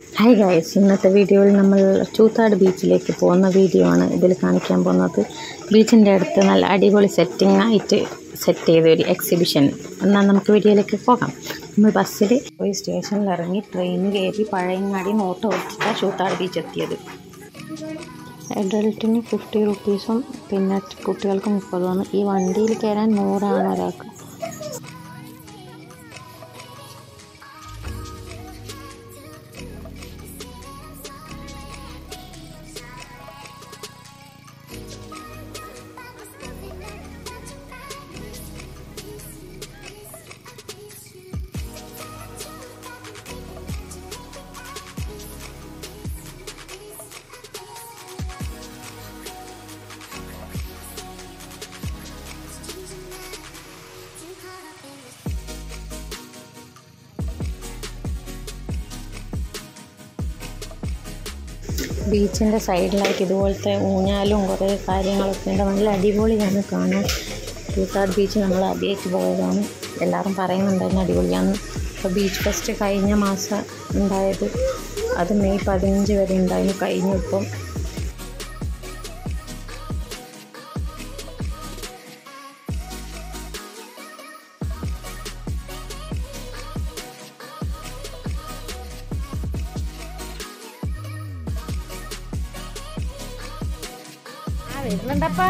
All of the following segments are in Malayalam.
ഹായ് ഗൈസ്, ഇന്നത്തെ വീഡിയോയിൽ നമ്മൾ ചൂത്താട് ബീച്ചിലേക്ക് പോകുന്ന വീഡിയോ ആണ് ഇതിൽ കാണിക്കാൻ പോകുന്നത്. ബീച്ചിൻ്റെ അടുത്ത് നല്ല അടിപൊളി സെറ്റിംഗ് ആയിട്ട് സെറ്റ് ചെയ്ത ഒരു എക്സിബിഷൻ. എന്നാൽ നമുക്ക് വീഡിയോയിലേക്ക് പോകാം. നമ്മൾ ബസ്സിൽ പോയി സ്റ്റേഷനിൽ ഇറങ്ങി ട്രെയിൻ കയറി പഴയങ്ങാടി ഓട്ടോ ഓടിച്ചിട്ടാണ് ചൂത്താട് ബീച്ച് എത്തിയത്. അഡൾട്ടിന് 50 റുപ്പീസും പിന്നെ കുട്ടികൾക്ക് 30. ഈ വണ്ടിയിൽ കയറാൻ 100 ഒരാൾക്ക്. ബീച്ചിൻ്റെ സൈഡിലായിട്ട് ഇതുപോലത്തെ ഊഞ്ഞാലും കുറേ കാര്യങ്ങളൊക്കെ ഉണ്ട്. നല്ല അടിപൊളിയാണ് കാണാൻ. ചൂത്താട് ബീച്ച് നമ്മൾ ആദ്യമായിട്ട് പോയതാണ്. എല്ലാവരും പറയുന്നുണ്ടായിരുന്നു അടിപൊളിയാണ്. ഇപ്പോൾ ബീച്ച് ഫെസ്റ്റ് കഴിഞ്ഞ മാസം ഉണ്ടായത്, അത് മെയ് 15 വരെ ഉണ്ടായിരുന്നു. കഴിഞ്ഞു ഇപ്പം. വരുന്നുണ്ടപ്പാ.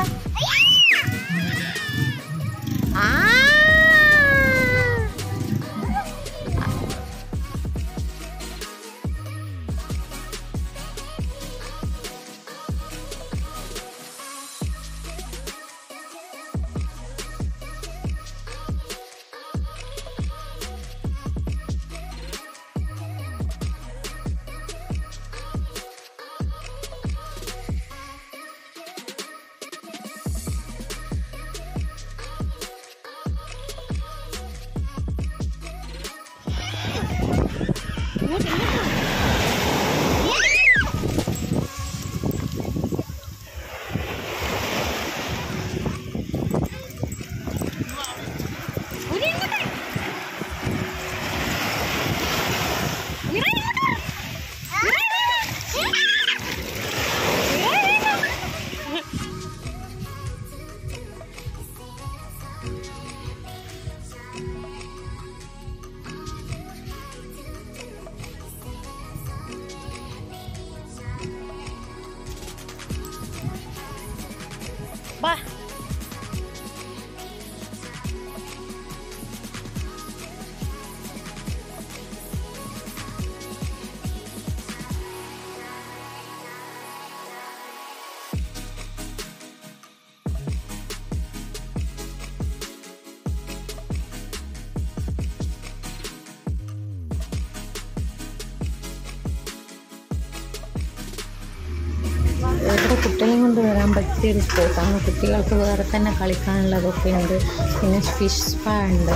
ഇവിടെ കുട്ടികളെയും കൊണ്ട് വരാൻ പറ്റിയൊരു സ്പോട്ടാണ്. കുട്ടികൾക്ക് വേറെ തന്നെ കളിക്കാനുള്ളതൊക്കെ ഉണ്ട്. പിന്നെ ഫിഷ് സ്പാ ഉണ്ട്.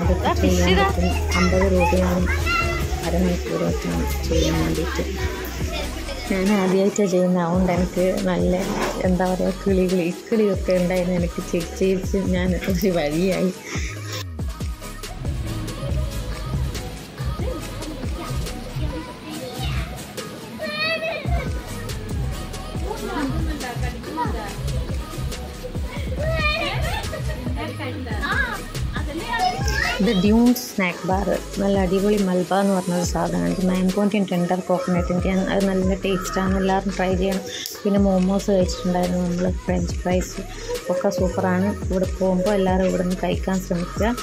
അതൊക്കെ ചെയ്യാൻ പറ്റും. 50 രൂപയാണ് അരമണിക്കൂറൊക്കെ ചെയ്യാൻ വേണ്ടിയിട്ട്. ഞാൻ ആദ്യമായിട്ടാണ് ചെയ്യുന്നത്. അതുകൊണ്ട് എനിക്ക് നല്ല എന്താ പറയുക കിളിയൊക്കെ ഉണ്ടായിരുന്നു. എനിക്ക് ചിരിച്ച് ഞാൻ ഒരു വഴിയായി. ഇത് ഡ്യൂൺസ് സ്നാക്ക് ബാർ. നല്ല അടിപൊളി മൽബ എന്ന് പറഞ്ഞൊരു സാധനമുണ്ട്. മാംഗോൻ്റെയും ടെൻഡർ കോക്കനട്ടിൻ്റെയും. അത് നല്ല ടേസ്റ്റാണ്. എല്ലാവരും ട്രൈ ചെയ്യണം. പിന്നെ മോമോസ് കഴിച്ചിട്ടുണ്ടായിരുന്നു നമ്മൾ. ഫ്രഞ്ച് ഫ്രൈസ് ഒക്കെ സൂപ്പറാണ്. ഇവിടെ പോകുമ്പോൾ എല്ലാവരും ഇവിടെ നിന്ന് കഴിക്കാൻ ശ്രമിക്കുക.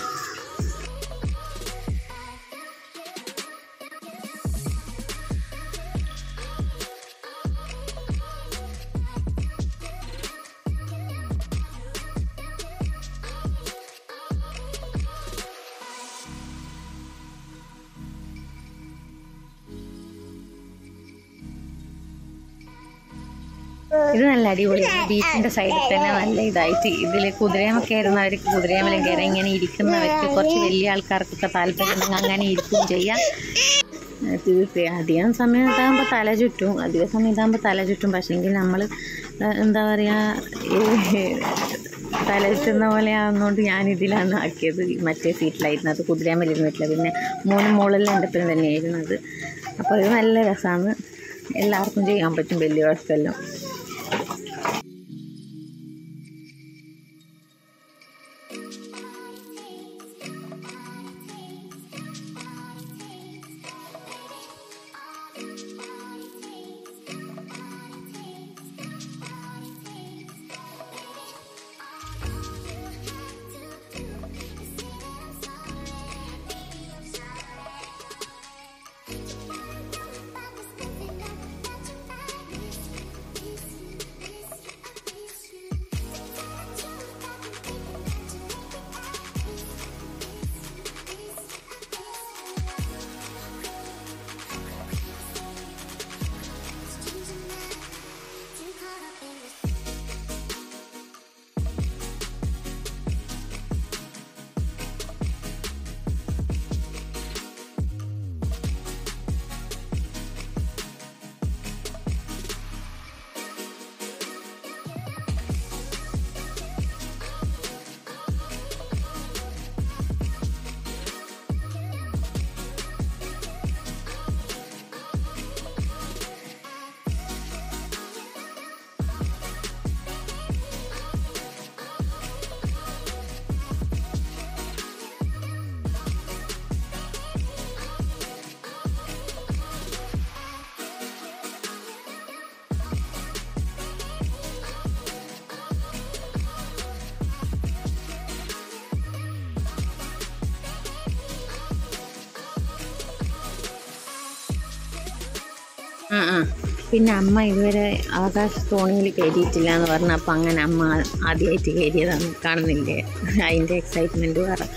ഇത് നല്ല അടിപൊളിയാണ്. ബീച്ചിൻ്റെ സൈഡിൽ തന്നെ നല്ല ഇതായിട്ട് ഇതിൽ കുതിരയമൊക്കെ കയറുന്നവർക്ക് കുതിരയമലും കയറി ഇങ്ങനെ ഇരിക്കുന്നവർക്ക് കുറച്ച് വലിയ ആൾക്കാർക്കൊക്കെ താല്പര്യം അങ്ങനെ ഇരിക്കുകയും ചെയ്യാം. അധികം സമയം ഇതാകുമ്പോൾ തല ചുറ്റും. പക്ഷേങ്കിൽ നമ്മൾ എന്താ പറയുക, തലയിട്ടുന്ന പോലെ ആകുന്നതുകൊണ്ട് ഞാനിതിലാണ് ആക്കിയത്. മറ്റേ സീറ്റിലായിരുന്നു. അത് കുതിരയാൻ ഇരുന്നിട്ടില്ല. പിന്നെ മോളിൽ എൻ്റെ ഒപ്പം തന്നെയായിരുന്നത്. അപ്പോൾ ഇത് നല്ല രസമാണ്, എല്ലാവർക്കും ചെയ്യാൻ പറ്റും, വലിയ കുഴപ്പമില്ല. പിന്നെ അമ്മ ഇതുവരെ ആകാശത്തോണിയിൽ കയറിയിട്ടില്ല എന്ന് പറഞ്ഞപ്പോൾ അങ്ങനെ അമ്മ ആദ്യമായിട്ട് കയറിയതാണ്, കാണുന്നില്ലേ അതിൻ്റെ എക്സൈറ്റ്മെൻറ്റ് വേറെ.